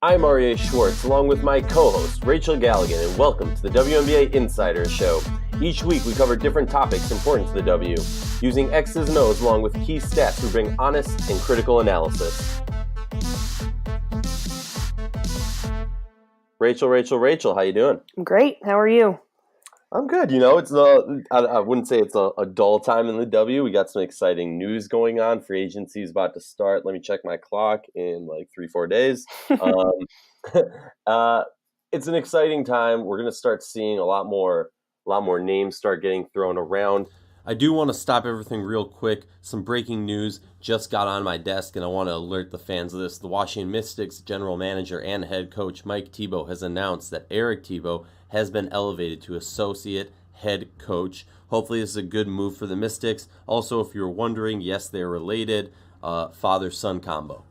I'm Aryeh Schwartz, along with my co-host, Rachel Galligan, and welcome to the WNBA Insider Show. Each week, we cover different topics important to the W, using X's and O's along with key stats to bring honest and critical analysis. Rachel, how you doing? I'm great. How are you? I'm good. It's I wouldn't say it's a dull time in the W. We got some exciting news going on. Free agency is about to start. Let me check my clock in like 3-4 days. It's an exciting time. We're going to start seeing a lot more names start getting thrown around. I do want to stop everything real quick. Some breaking news just got on my desk, and I want to alert the fans of this. The Washington Mystics general manager and head coach Mike Thibault has announced that Aryeh Thibault has been elevated to associate head coach. Hopefully this is a good move for the Mystics. Also, if you're wondering, yes, they're related, father-son combo.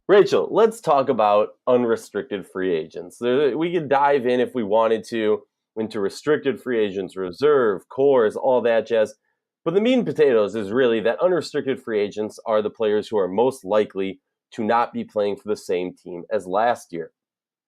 Rachel, let's talk about unrestricted free agents. We could dive in if we wanted to into restricted free agents, reserve, cores, all that jazz. But the meat and potatoes is really that unrestricted free agents are the players who are most likely to not be playing for the same team as last year.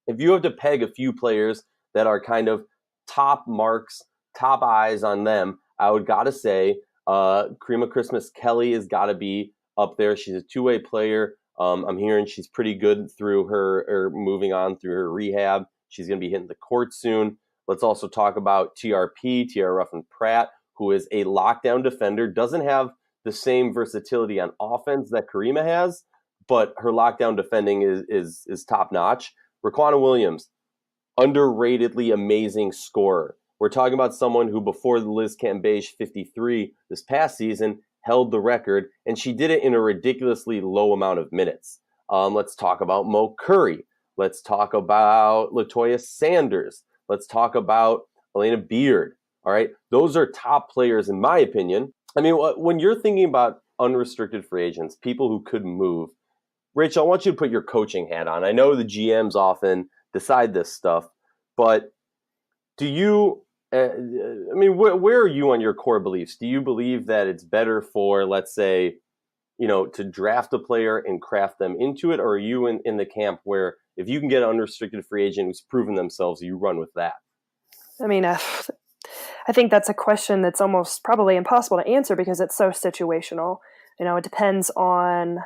If you have to peg a few players that are kind of top marks, top eyes on them, I would gotta say Cream of Christmas Kelly has got to be up there. She's a two-way player. I'm hearing she's pretty good through her moving on through her rehab. She's going to be hitting the court soon. Let's also talk about TRP, Tiara Ruffin-Pratt, who is a lockdown defender, doesn't have the same versatility on offense that Karima has, but her lockdown defending is top-notch. Raquana Williams, underratedly amazing scorer. We're talking about someone who, before the Liz Cambage 53 this past season, held the record, and she did it in a ridiculously low amount of minutes. Let's talk about Mo Curry. Let's talk about Latoya Sanders. Let's talk about Elena Beard. All right, those are top players in my opinion. I mean, when you're thinking about unrestricted free agents, people who could move, Rachel, I want you to put your coaching hat on. I know the GMs often decide this stuff, but do you, where are you on your core beliefs? Do you believe that it's better for, let's say, to draft a player and craft them into it? Or are you in the camp where if you can get an unrestricted free agent who's proven themselves, you run with that? I mean, I think that's a question that's almost probably impossible to answer because it's so situational. It depends on,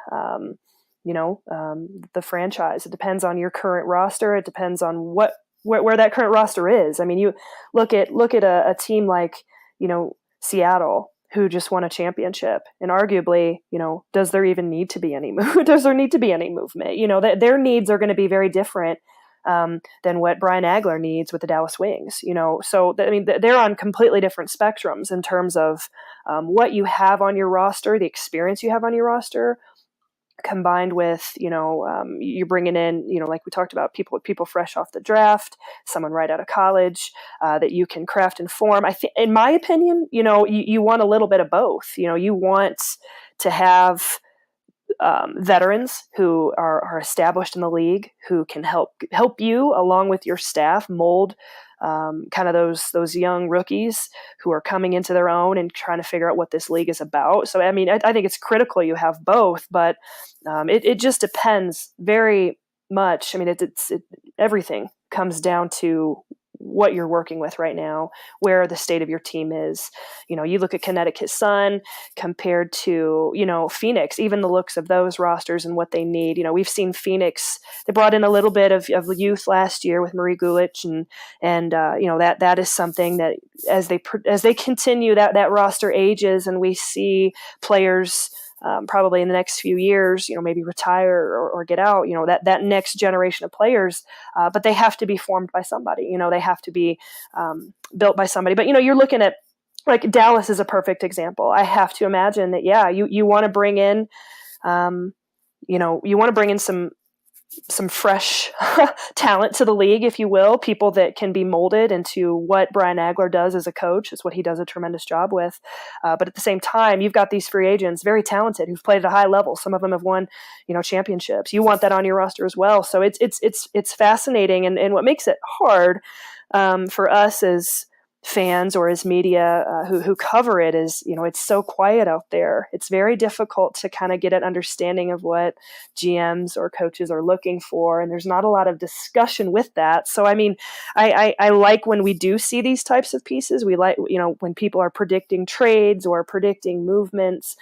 the franchise. It depends on your current roster. It depends on where that current roster is. I mean, you look at a team like, Seattle, who just won a championship, and arguably, does there even need to be any move? Does there need to be any movement? Their needs are going to be very different than what Brian Agler needs with the Dallas Wings. So they're on completely different spectrums in terms of what you have on your roster, the experience you have on your roster, combined with, you're bringing in, like we talked about, people fresh off the draft, someone right out of college that you can craft and form. I think, in my opinion, you want a little bit of both. You want to have veterans who are established in the league, who can help you along with your staff mold kind of those young rookies who are coming into their own and trying to figure out what this league is about. So, I mean, I think it's critical you have both, but it just depends very much. I mean, everything comes down to what you're working with right now, where the state of your team is. You look at Connecticut Sun compared to, Phoenix, even the looks of those rosters and what they need. We've seen Phoenix, they brought in a little bit of youth last year with Marie Gulich and that is something that as they continue that roster ages and we see players probably in the next few years, maybe retire or get out, that next generation of players, but they have to be formed by somebody, they have to be built by somebody. But, you're looking at, like, Dallas is a perfect example. I have to imagine that, you want to bring in, some fresh talent to the league, if you will, people that can be molded into what Brian Agler does as a coach. It's what he does a tremendous job with. But at the same time, you've got these free agents, very talented, who've played at a high level. Some of them have won, championships. You want that on your roster as well. So it's fascinating. And what makes it hard for us as fans or as media who cover it is, it's so quiet out there. It's very difficult to kind of get an understanding of what GMs or coaches are looking for. And there's not a lot of discussion with that. So, I mean, I like when we do see these types of pieces. We like, when people are predicting trades or predicting movements.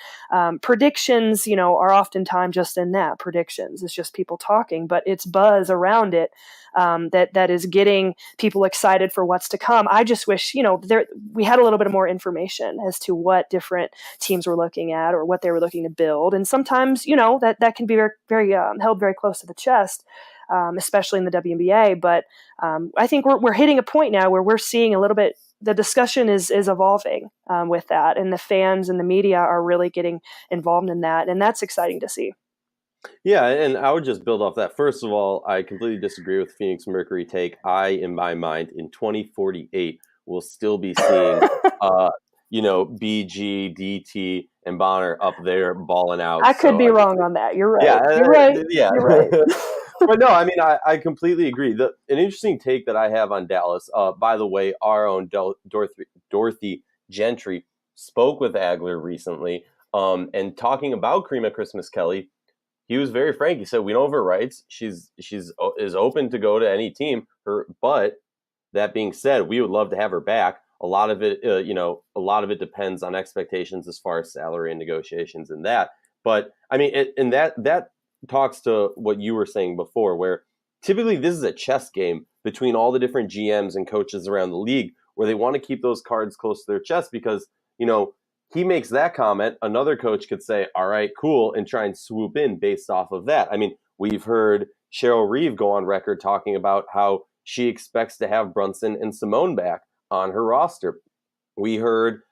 Predictions, are oftentimes just in that. Predictions. It's just people talking, but it's buzz around it that is getting people excited for what's to come. I just wish, we had a little bit more information as to what different teams were looking at or what they were looking to build. And sometimes, that can be very, very held very close to the chest, especially in the WNBA. But I think we're hitting a point now where we're seeing a little bit, the discussion is evolving with that, and the fans and the media are really getting involved in that. And that's exciting to see. Yeah, and I would just build off that. First of all, I completely disagree with Phoenix Mercury take. In my mind, in 2048, we'll still be seeing, BG, DT, and Bonner up there balling out. I could be wrong on that. You're right. Yeah, you're right. Yeah. You're right. But no, I mean, I completely agree. An interesting take that I have on Dallas, by the way, our own Dorothy Gentry spoke with Agler recently, and talking about Karima Christmas Kelly. He was very frank. He said, "We don't have her rights. She's open to go to any team. But that being said, we would love to have her back. A lot of it, depends on expectations as far as salary and negotiations and that. But I mean, that talks to what you were saying before, where typically this is a chess game between all the different GMs and coaches around the league, where they want to keep those cards close to their chest because he makes that comment, another coach could say, all right, cool, and try and swoop in based off of that. I mean, we've heard Cheryl Reeve go on record talking about how she expects to have Brunson and Simone back on her roster. We heard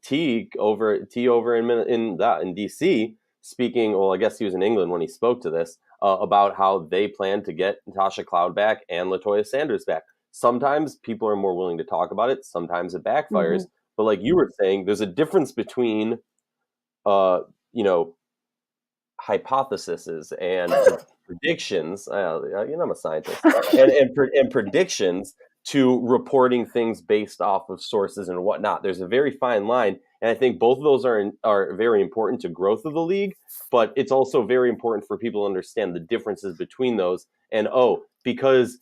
T over in DC speaking, well, I guess he was in England when he spoke to this, about how they plan to get Natasha Cloud back and LaToya Sanders back. Sometimes people are more willing to talk about it. Sometimes it backfires. Mm-hmm. But like you were saying, there's a difference between, hypotheses and predictions. I'm a scientist, and predictions to reporting things based off of sources and whatnot. There's a very fine line, and I think both of those are very important to growth of the league. But it's also very important for people to understand the differences between those. And because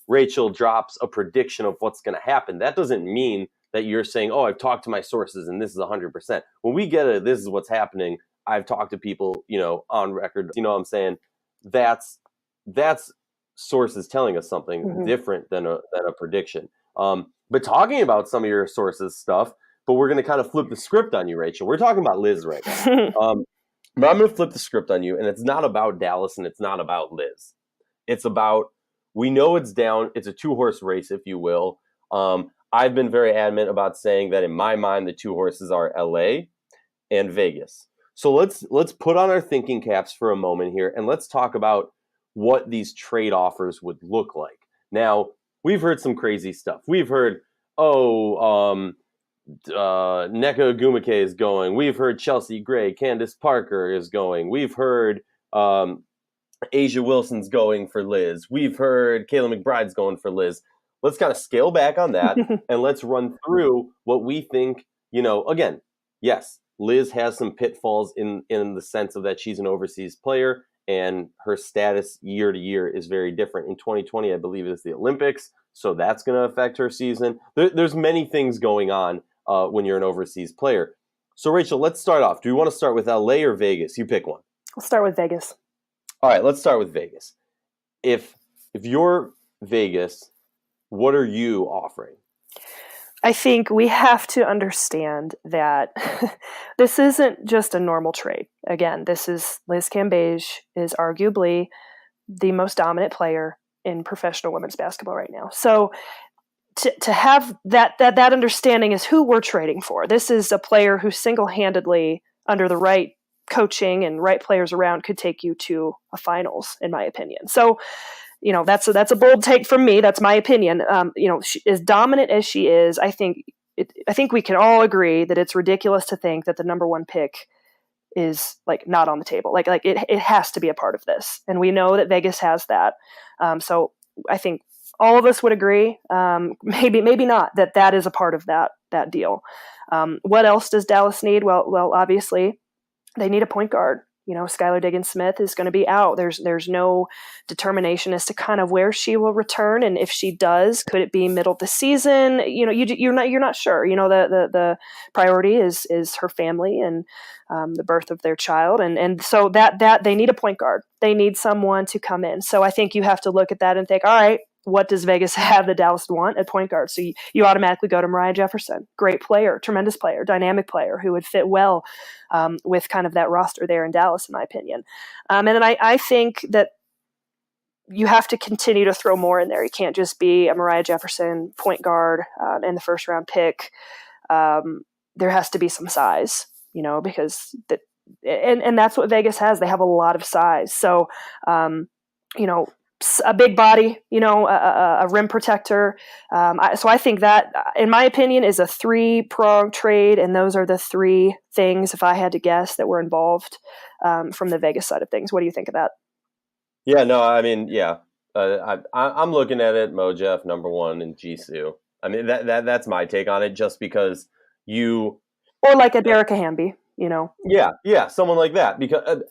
Rachel drops a prediction of what's going to happen, that doesn't mean that you're saying, I've talked to my sources and this is 100%. When we get it, this is what's happening. I've talked to people, on record. I'm saying that's sources telling us something mm-hmm. different than a prediction. But talking about some of your sources stuff, but we're going to kind of flip the script on you, Rachel. We're talking about Liz right now. But I'm going to flip the script on you, and it's not about Dallas and it's not about Liz. It's about, we know it's down. It's a 2-horse race, if you will. I've been very adamant about saying that in my mind, the 2 horses are LA and Vegas. So let's put on our thinking caps for a moment here, and let's talk about what these trade offers would look like. Now, we've heard some crazy stuff. We've heard, Nneka Ogwumike is going. We've heard Chelsea Gray, Candace Parker is going. We've heard Asia Wilson's going for Liz. We've heard Kayla McBride's going for Liz. Let's kind of scale back on that and let's run through what we think, again, yes, Liz has some pitfalls in the sense of that she's an overseas player and her status year to year is very different. In 2020, I believe it is the Olympics, so that's going to affect her season. There's many things going on when you're an overseas player. So, Rachel, let's start off. Do you want to start with LA or Vegas? You pick one. I'll start with Vegas. All right, let's start with Vegas. If you're Vegas, what are you offering? I think we have to understand that this isn't just a normal trade. Again, Liz Cambage is arguably the most dominant player in professional women's basketball right now. So to have that understanding is who we're trading for. This is a player who single-handedly, under the right coaching and right players around, could take you to a finals, in my opinion. So that's a bold take from me. That's my opinion. She, as dominant as she is, I think we can all agree that it's ridiculous to think that the number 1 pick is not on the table. It has to be a part of this, and we know that Vegas has that. So I think all of us would agree. Maybe not that is a part of that deal. What else does Dallas need? Well, obviously they need a point guard. Skylar Diggins-Smith is going to be out. There's no determination as to kind of where she will return, and if she does, could it be middle of the season? You're not sure. The priority is her family and the birth of their child, and so that they need a point guard. They need someone to come in. So I think you have to look at that and think, all right, what does Vegas have that Dallas want at point guard? So you automatically go to Mariah Jefferson. Great player, tremendous player, dynamic player who would fit well with kind of that roster there in Dallas, in my opinion. And then I think that you have to continue to throw more in there. You can't just be a Mariah Jefferson point guard and the first round pick. There has to be some size, because and that's what Vegas has. They have a lot of size. So, a big body, a rim protector. So I think that, in my opinion, is a 3-pronged trade, and those are the 3 things, if I had to guess, that were involved from the Vegas side of things. What do you think of that? Yeah, no, I mean, yeah. I'm looking at it, Mo Jeff, number 1, and Jisoo. I mean, that's my take on it, just because or like a Derek Hamby, Yeah, someone like that, because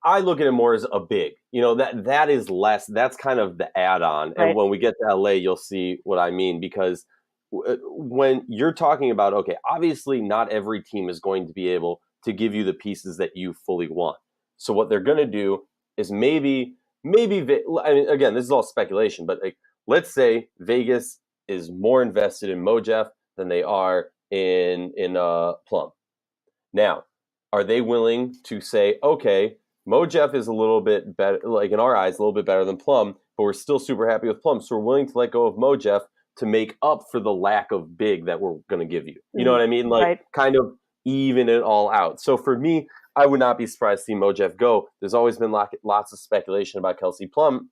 I look at it more as a big, that is less, that's kind of the add-on. Right. And when we get to LA, you'll see what I mean, because when you're talking about, okay, obviously not every team is going to be able to give you the pieces that you fully want. So what they're going to do is maybe, I mean, again, this is all speculation, but let's say Vegas is more invested in Mo Jeff than they are in Plum. Now, are they willing to say, okay, Mo Jeff is a little bit better, like in our eyes, a little bit better than Plum, but we're still super happy with Plum. So we're willing to let go of Mo Jeff to make up for the lack of big that we're going to give you. You know what I mean? Like, right. Kind of even it all out. So for me, I would not be surprised to see Mo Jeff go. There's always been lots of speculation about Kelsey Plum.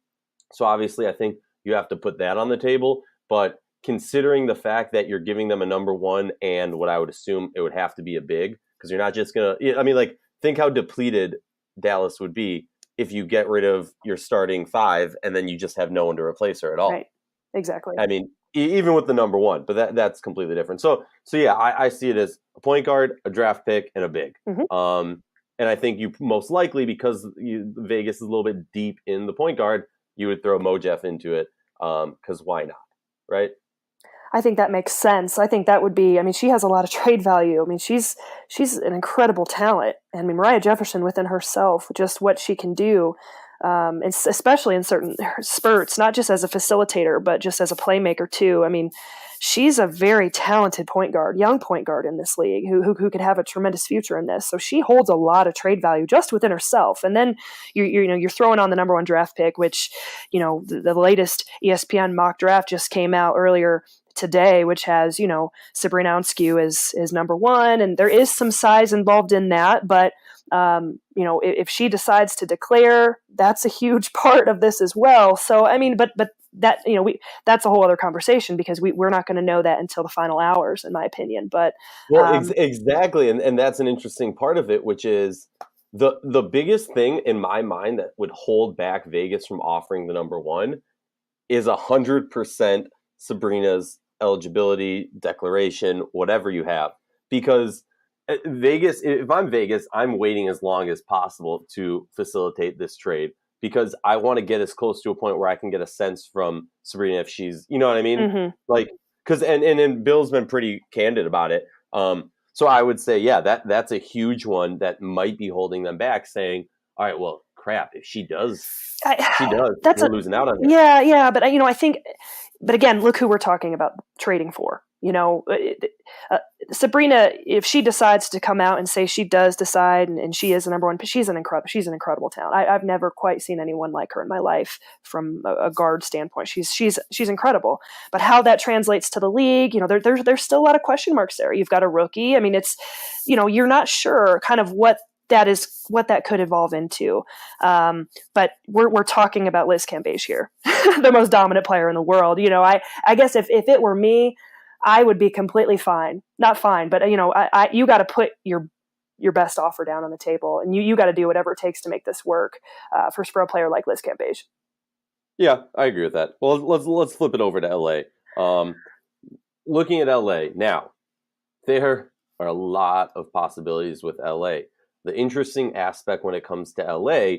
So obviously I think you have to put that on the table. But considering the fact that you're giving them a number 1 and what I would assume it would have to be a big, because you're not just going to, I mean, think how depleted Dallas would be if you get rid of your starting 5 and then you just have no one to replace her at all. Right. Exactly. I mean, even with the number 1, but that's completely different. So yeah, I see it as a point guard, a draft pick, and a big. Mm-hmm. And I think you most likely, because Vegas is a little bit deep in the point guard, you would throw Mo Jeff into it, because why not, right? I think that makes sense. I think that would be, I mean, she has a lot of trade value. I mean, she's an incredible talent. And I mean, Mariah Jefferson within herself, just what she can do, and especially in certain spurts, not just as a facilitator, but just as a playmaker too. I mean, she's a very talented point guard, young point guard in this league who could have a tremendous future in this. So she holds a lot of trade value just within herself. And then you're throwing on the number 1 draft pick, which, the latest ESPN mock draft just came out earlier today, which has, Sabrina Onskew is number 1, and there is some size involved in that, but if she decides to declare, that's a huge part of this as well. So I mean, but that that's a whole other conversation, because we're not going to know that until the final hours, in my opinion. But exactly, and that's an interesting part of it, which is the biggest thing in my mind that would hold back Vegas from offering the number 1 is 100% Sabrina's eligibility declaration, whatever you have, because Vegas, if I'm Vegas, I'm waiting as long as possible to facilitate this trade, because I want to get as close to a point where I can get a sense from Sabrina if she's, you know what I mean? Mm-hmm. Because and Bill's been pretty candid about it. So I would say, yeah, that's a huge one that might be holding them back, saying, all right, well, crap, if she does, we're losing out on her. Yeah, but I think, but again, look who we're talking about trading for. Sabrina, if she decides to come out and say she does decide, and she is the number 1, she's an incredible talent. I've never quite seen anyone like her in my life from a guard standpoint. She's incredible. But how that translates to the league, there's still a lot of question marks there. You've got a rookie. I mean, it's, you're not sure kind of what that could evolve into. But we're talking about Liz Cambage here, the most dominant player in the world. I guess if it were me, I would be completely fine. Not fine, but you got to put your best offer down on the table, and you got to do whatever it takes to make this work for a player like Liz Cambage. Yeah, I agree with that. Well, let's flip it over to LA. Looking at LA now, there are a lot of possibilities with LA. The interesting aspect when it comes to LA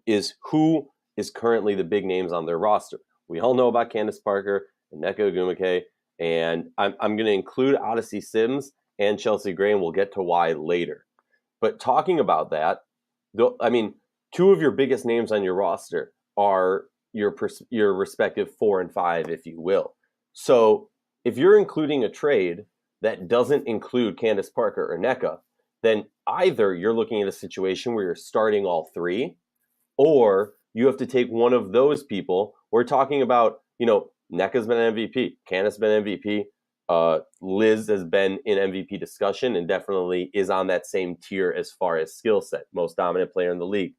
is who is currently the big names on their roster. We all know about Candace Parker and Nneka Ogwumike, and I'm going to include Odyssey Sims and Chelsea Gray, and we'll get to why later. But talking about that, I mean, two of your biggest names on your roster are your respective 4 and 5, if you will. So if you're including a trade that doesn't include Candace Parker or Nneka, then either you're looking at a situation where you're starting all three, or you have to take one of those people. We're talking about, Nneka's been an MVP, Candace been an MVP, Liz has been in MVP discussion and definitely is on that same tier as far as skill set, most dominant player in the league.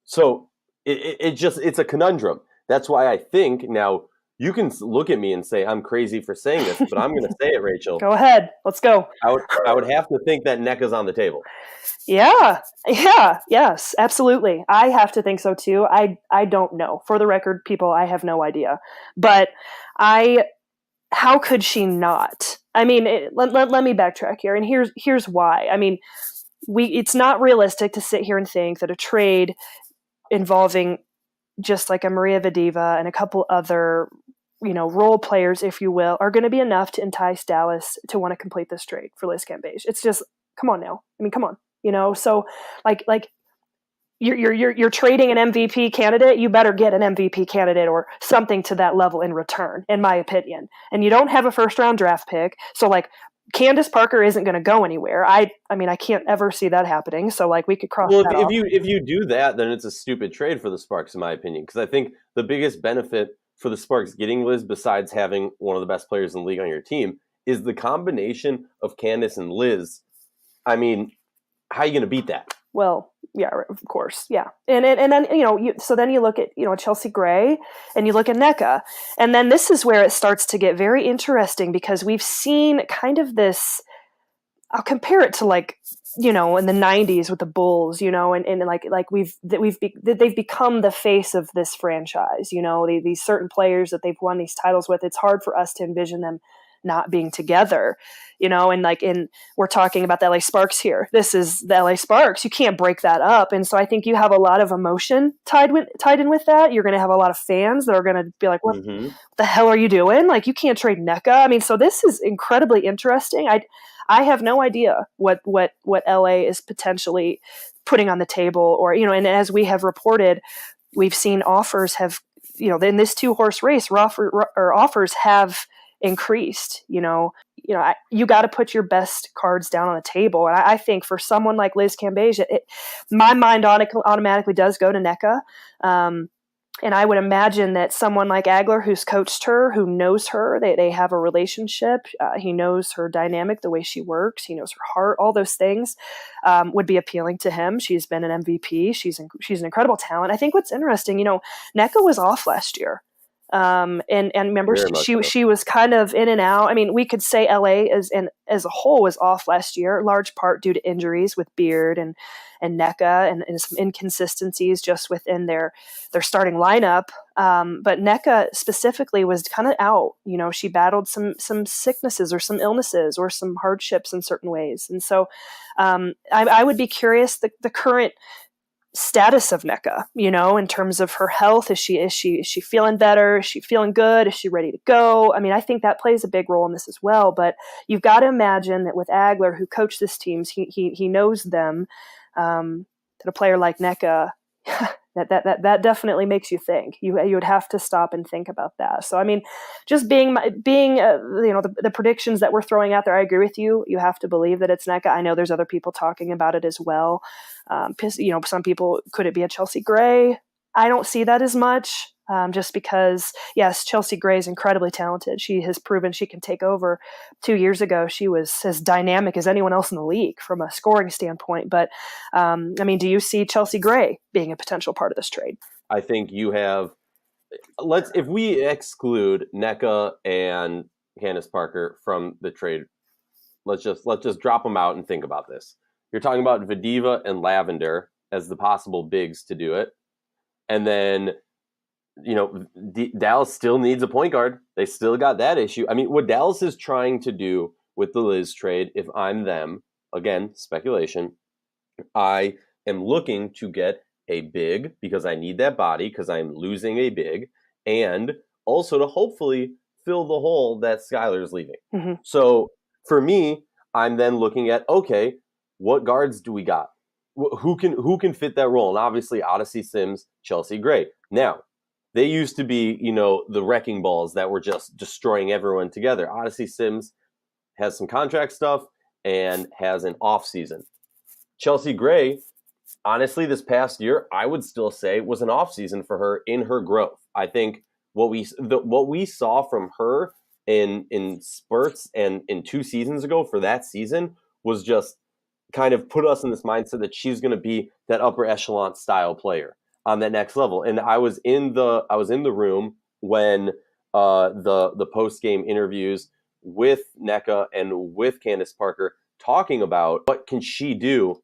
So it's a conundrum. That's why I think now you can look at me and say I'm crazy for saying this, but I'm going to say it, Rachel. Go ahead. Let's go. I would have to think that Nneka's on the table. Yeah. Yes, absolutely. I have to think so too. I don't know. For the record, people, I have no idea. But how could she not? I mean, let me backtrack here, and here's why. I mean, it's not realistic to sit here and think that a trade involving just like a Maria Vadeeva and a couple other, role players, if you will, are going to be enough to entice Dallas to want to complete this trade for Liz Cambage. It's just, come on now. I mean, come on. So like you're trading an MVP candidate, you better get an MVP candidate or something to that level in return, in my opinion. And you don't have a first round draft pick. So like Candace Parker isn't going to go anywhere. I mean, I can't ever see that happening. So like we could cross that off. If you do that, then it's a stupid trade for the Sparks, in my opinion, because I think the biggest benefit for the Sparks getting Liz, besides having one of the best players in the league on your team, is the combination of Candace and Liz. I mean, how are you going to beat that? Well, yeah, of course, yeah, and then so then you look at Chelsea Gray and you look at Nneka, and then this is where it starts to get very interesting because we've seen kind of this. I'll compare it to like in the '90s with the Bulls, and like they've become the face of this franchise. These certain players that they've won these titles with. It's hard for us to envision them not being together, and we're talking about the LA Sparks here. This is the LA Sparks. You can't break that up. And so I think you have a lot of emotion tied in with that. You're going to have a lot of fans that are going to be like, what the hell are you doing? Like, you can't trade Nneka. I mean, so this is incredibly interesting. I have no idea what LA is potentially putting on the table, or, and as we have reported, we've seen offers have, in this 2-horse race, offers have increased. You got to put your best cards down on the table. And I think for someone like Liz Cambage, my mind automatically does go to Nneka. And I would imagine that someone like Agler, who's coached her, who knows her, they have a relationship. He knows her dynamic, the way she works. He knows her heart, all those things would be appealing to him. She's been an MVP. She's an incredible talent. I think what's interesting, Nneka was off last year. And remember, she was kind of in and out. I mean, we could say LA as a whole was off last year, large part due to injuries with Beard and Nneka and some inconsistencies just within their starting lineup. But Nneka specifically was kind of out. She battled some sicknesses or some illnesses or some hardships in certain ways. And so I would be curious the current status of Nneka, in terms of her health. Is she feeling better? Is she feeling good? Is she ready to go? I mean, I think that plays a big role in this as well. But you've got to imagine that with Agler, who coached this team, he knows them. That a player like Nneka, that definitely makes you think. You would have to stop and think about that. So I mean, just being the predictions that we're throwing out there, I agree with you. You have to believe that it's Nneka. I know there's other people talking about it as well. Some people, could it be a Chelsea Gray? I don't see that as much. Just because, yes, Chelsea Gray is incredibly talented. She has proven she can take over. 2 years ago, she was as dynamic as anyone else in the league from a scoring standpoint. But, I mean, do you see Chelsea Gray being a potential part of this trade? I think you have if we exclude Nneka and Candace Parker from the trade, let's just drop them out and think about this. You're talking about Vadeeva and Lavender as the possible bigs to do it. And then Dallas still needs a point guard. They still got that issue. I mean, what Dallas is trying to do with the Liz trade, if I'm them, again, speculation, I am looking to get a big because I need that body because I'm losing a big, and also to hopefully fill the hole that Skylar's leaving. Mm-hmm. So for me, I'm then looking at, okay, what guards do we got? Who can fit that role? And obviously, Odyssey Sims, Chelsea Gray. Now, they used to be, the wrecking balls that were just destroying everyone together. Odyssey Sims has some contract stuff and has an off season. Chelsea Gray, honestly, this past year, I would still say was an off season for her in her growth. I think what we saw from her in spurts and in 2 seasons ago for that season was just kind of put us in this mindset that she's going to be that upper echelon style player on that next level. And I was in the room when the post game interviews with NECA and with Candace Parker talking about what can she do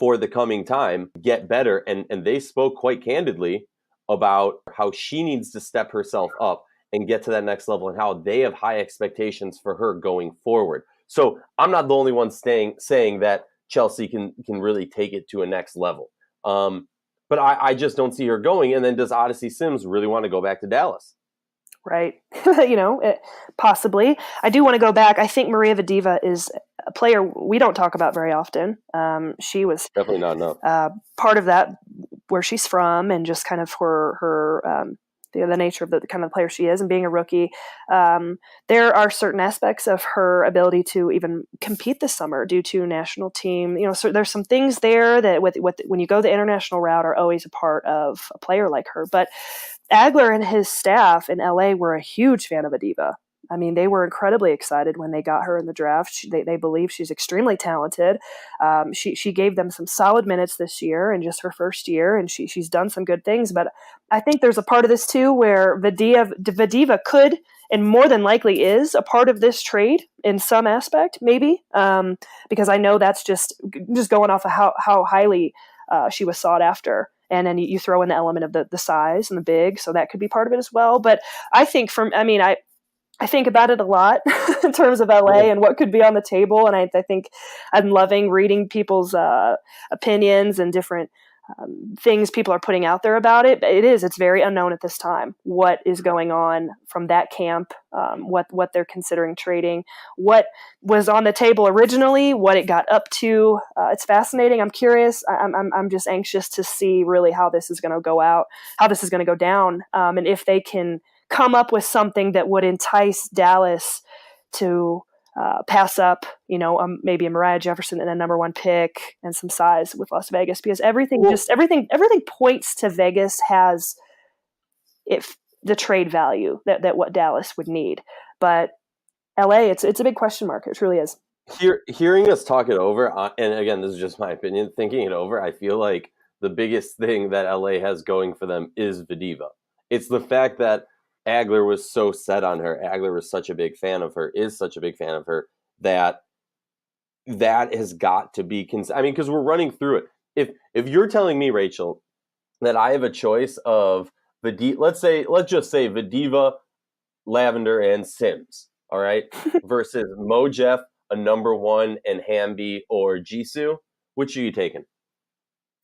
for the coming time, get better. And they spoke quite candidly about how she needs to step herself up and get to that next level and how they have high expectations for her going forward. So I'm not the only one saying that Chelsea can really take it to a next level. But I just don't see her going. And then does Odyssey Sims really want to go back to Dallas? Right. Possibly. I do want to go back. I think Maria Vadiva is a player we don't talk about very often. She was definitely not enough. Part of that where she's from and just kind of her the nature of the kind of player she is and being a rookie. There are certain aspects of her ability to even compete this summer due to national team. So there's some things there that when you go the international route are always a part of a player like her. But Agler and his staff in LA were a huge fan of Vadiva. I mean, they were incredibly excited when they got her in the draft. They believe she's extremely talented. She gave them some solid minutes this year in just her first year, and she's done some good things. But I think there's a part of this too where Vadiva could and more than likely is a part of this trade in some aspect, maybe, because I know that's just going off of how highly she was sought after. And then you throw in the element of the size and the big, so that could be part of it as well. But I think I think about it a lot in terms of LA and what could be on the table. And I think I'm loving reading people's opinions and different things people are putting out there about it. It's very unknown at this time what is going on from that camp, what they're considering trading, what was on the table originally, what it got up to. It's fascinating. I'm curious. I'm just anxious to see really how this is going to go out, how this is going to go down, and if they can come up with something that would entice Dallas to pass up, maybe a Mariah Jefferson and a number 1 pick and some size with Las Vegas, because everything points to Vegas has the trade value that what Dallas would need. But LA, it's a big question mark. It truly is. Hearing us talk it over, and again, this is just my opinion, thinking it over, I feel like the biggest thing that LA has going for them is Vadiva. It's the fact that Agler was so set on her. Agler was such a big fan of her, is such a big fan of her, that has got to be because we're running through it. If you're telling me, Rachel, that I have a choice of let's just say Vadiva, Lavender, and Sims, all right, versus Mojef, a number 1, and Hamby or Jisoo, which are you taking?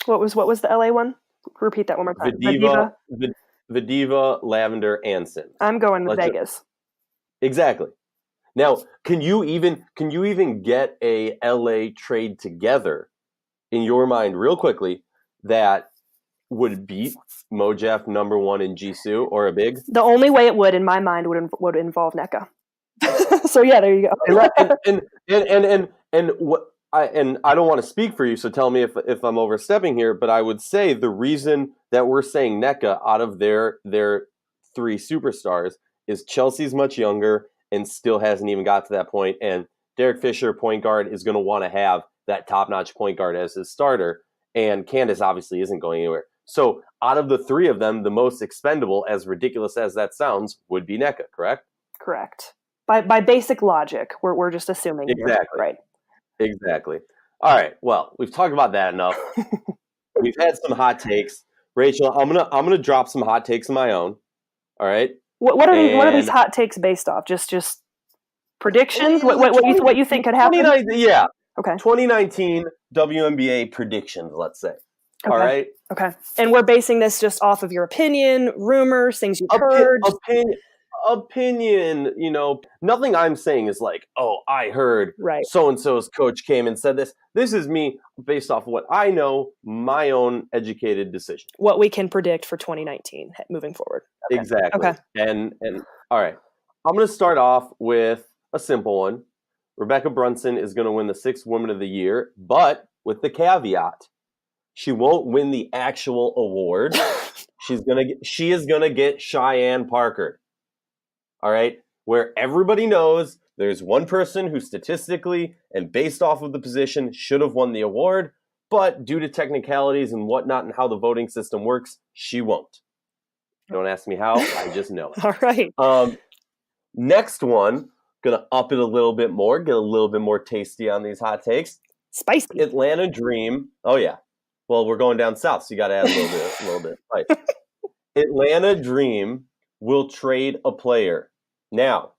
What was the LA one? Repeat that one more time. Vadiva, Lavender, and Sims. I'm going with Vegas. Exactly. Now, can you even get a LA trade together in your mind real quickly that would beat Mojef, number 1, and Jisoo or a big? The only way it would, in my mind, would involve NECA. So yeah, there you go. and what I don't want to speak for you, so tell me if I'm overstepping here, but I would say the reason that we're saying NECA out of their 3 superstars is Chelsea's much younger and still hasn't even got to that point, and Derek Fisher, point guard, is going to want to have that top-notch point guard as his starter, and Candace obviously isn't going anywhere. So out of the 3 of them, the most expendable, as ridiculous as that sounds, would be NECA, correct? Correct. By basic logic, we're just assuming. Exactly. Here, right. Exactly. All right. Well, we've talked about that enough. We've had some hot takes. Rachel, I'm gonna drop some hot takes of my own. All right. What are these hot takes based off? Just predictions? What you think could happen? Yeah. Okay. 2019 WNBA predictions, let's say. Okay. All right. Okay. And we're basing this just off of your opinion, rumors, things you've heard. Opinion, nothing I'm saying is like, oh, I heard so-and-so's coach came and said this. This is me based off what I know, my own educated decision. What we can predict for 2019 moving forward. Okay. Exactly. Okay. And all right, I'm going to start off with a simple one. Rebecca Brunson is going to win the 6th Woman of the Year, but with the caveat, she won't win the actual award. She is going to get Cheyenne Parker. All right, where everybody knows there's one person who statistically and based off of the position should have won the award, but due to technicalities and whatnot and how the voting system works, she won't. Don't ask me how, I just know it. All right. Next one, gonna up it a little bit more, get a little bit more tasty on these hot takes. Spicy. Atlanta Dream. Oh yeah. Well, we're going down south, so you got to add a little bit. Right. Atlanta Dream will trade a player. Now,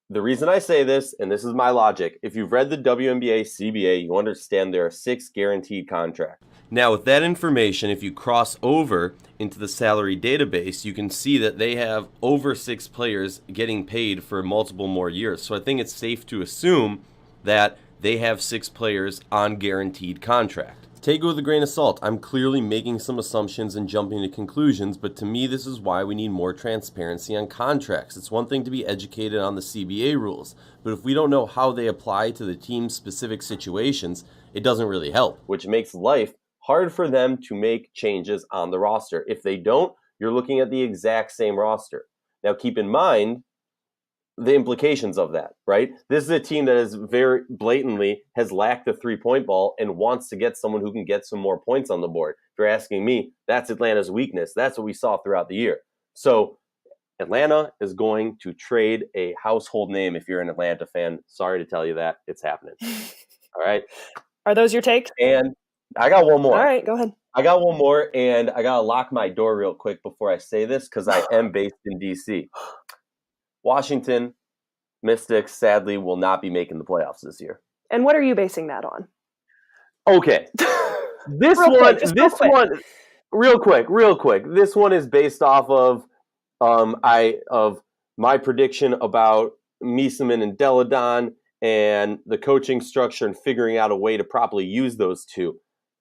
the reason I say this, and this is my logic, if you've read the WNBA CBA, you understand there are 6 guaranteed contracts. Now, with that information, if you cross over into the salary database, you can see that they have over 6 players getting paid for multiple more years. So I think it's safe to assume that they have 6 players on guaranteed contract. Take it with a grain of salt. I'm clearly making some assumptions and jumping to conclusions, but to me, this is why we need more transparency on contracts. It's one thing to be educated on the CBA rules, but if we don't know how they apply to the team's specific situations, it doesn't really help, which makes life hard for them to make changes on the roster. If they don't, you're looking at the exact same roster. Now, keep in mind the implications of that, right? This is a team that is very blatantly has lacked the 3-point ball and wants to get someone who can get some more points on the board. If you're asking me, that's Atlanta's weakness. That's what we saw throughout the year. So Atlanta is going to trade a household name if you're an Atlanta fan. Sorry to tell you that. It's happening. All right. Are those your takes? And I got one more. All right, go ahead. I got one more, and I got to lock my door real quick before I say this because I am based in D.C. Washington Mystics, sadly, will not be making the playoffs this year. And what are you basing that on? Okay. This one, real quick. This one is based off of my prediction about Miesemann and Deladon and the coaching structure and figuring out a way to properly use those two.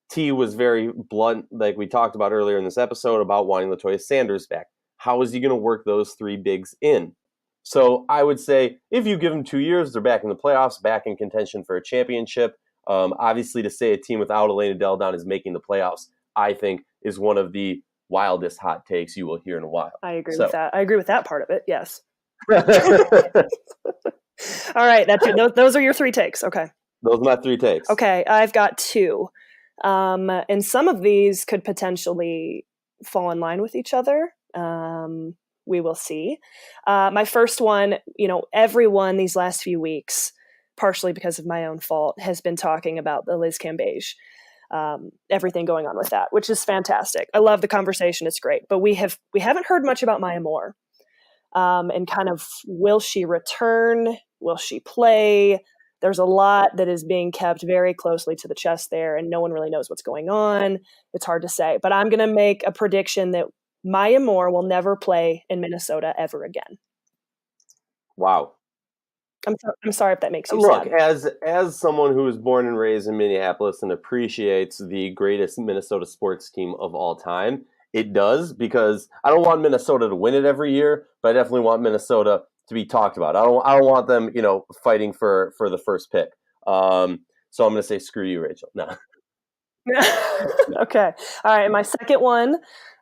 T was very blunt, like we talked about earlier in this episode, about wanting Latoya Sanders back. How is he going to work those 3 bigs in? So I would say if you give them 2 years, they're back in the playoffs, back in contention for a championship. Obviously, to say a team without Elena Deladon is making the playoffs, I think, is one of the wildest hot takes you will hear in a while. I agree with that. I agree with that part of it, yes. All right, those are your 3 takes. Okay. Those are my 3 takes. Okay, I've got 2. And some of these could potentially fall in line with each other. We will see. My first one, everyone these last few weeks, partially because of my own fault, has been talking about the Liz Cambage, everything going on with that, which is fantastic. I love the conversation. It's great. But we haven't heard much about Maya Moore. And kind of, will she return? Will she play? There's a lot that is being kept very closely to the chest there, and no one really knows what's going on. It's hard to say. But I'm going to make a prediction that Maya Moore will never play in Minnesota ever again. Wow. I'm sorry if that makes you sad. Look, as someone who was born and raised in Minneapolis and appreciates the greatest Minnesota sports team of all time, it does, because I don't want Minnesota to win it every year, but I definitely want Minnesota to be talked about. I don't want them, fighting for the first pick. So I'm going to say screw you, Rachel. No. Okay. All right. My second one,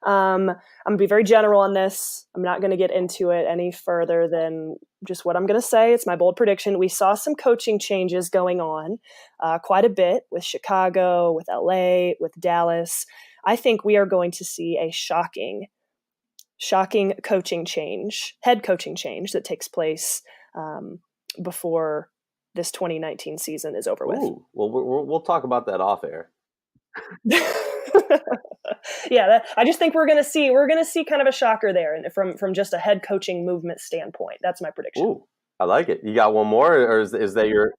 I'm going to be very general on this. I'm not going to get into it any further than just what I'm going to say. It's my bold prediction. We saw some coaching changes going on quite a bit with Chicago, with LA, with Dallas. I think we are going to see a shocking coaching change, head coaching change that takes place before this 2019 season is over with. Ooh, well, we'll talk about that off air. Yeah, I just think we're gonna see kind of a shocker there, and from just a head coaching movement standpoint. That's my prediction. Ooh, I like it. You got one more, or is that your?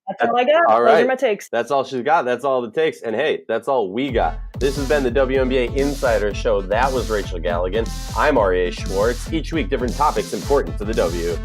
That's all I got. All right. Those are my takes. That's all she's got. That's all it takes. And hey, that's all we got. This has been the WNBA Insider Show. That was Rachel Galligan. I'm Aryeh Schwartz. Each week, different topics important to the W.